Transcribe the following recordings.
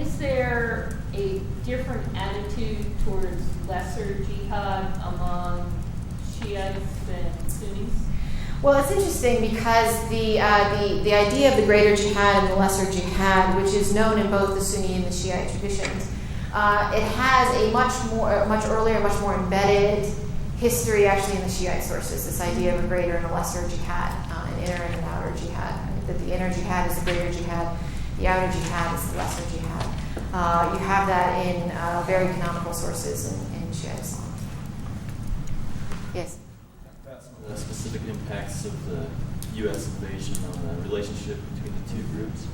is there a different attitude towards lesser jihad among Shias and Sunnis? Well, it's interesting because the idea of the greater jihad and the lesser jihad, which is known in both the Sunni and the Shiite traditions, it has a much earlier, much more embedded history actually in the Shiite sources. This idea of a greater and a lesser jihad, an inner and an outer jihad. That the inner jihad is the greater jihad, the outer jihad is the lesser jihad. You have that in very canonical sources in Shiite Islam. Yes. The specific impacts of the U.S. invasion on the relationship between the two groups?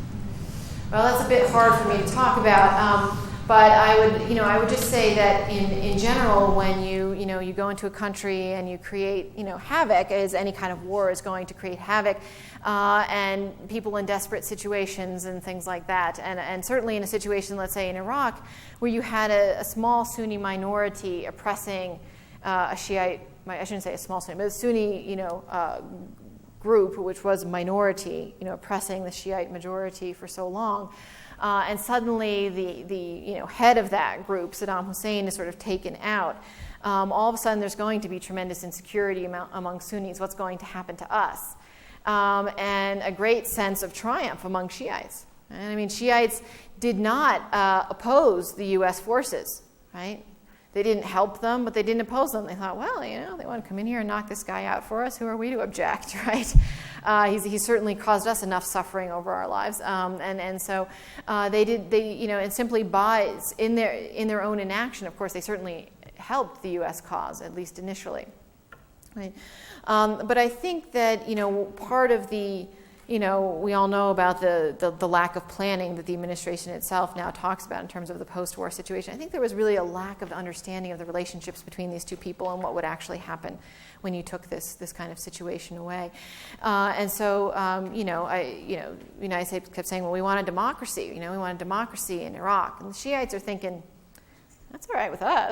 Well, that's a bit hard for me to talk about, but I would just say that in general, when you go into a country and you create havoc, as any kind of war is going to create havoc, and people in desperate situations and things like that, and certainly in a situation, let's say in Iraq, where you had a small Sunni minority oppressing a Shiite. I shouldn't say a small Sunni, but a Sunni, group, which was a minority, oppressing the Shiite majority for so long, and suddenly the head of that group, Saddam Hussein, is sort of taken out. All of a sudden, there's going to be tremendous insecurity among Sunnis. What's going to happen to us? And a great sense of triumph among Shiites. And I mean, Shiites did not oppose the U.S. forces, right? They didn't help them, but they didn't oppose them. They thought, well, they want to come in here and knock this guy out for us. Who are we to object, right? He's certainly caused us enough suffering over our lives, and so and simply by in their own inaction, of course, they certainly helped the U.S. cause, at least initially, right? But I think that part of the we all know about the lack of planning that the administration itself now talks about in terms of the post-war situation. I think there was really a lack of understanding of the relationships between these two people and what would actually happen when you took this kind of situation away. And so, the United States kept saying, well, we want a democracy. We want a democracy in Iraq. And the Shiites are thinking, that's all right with us.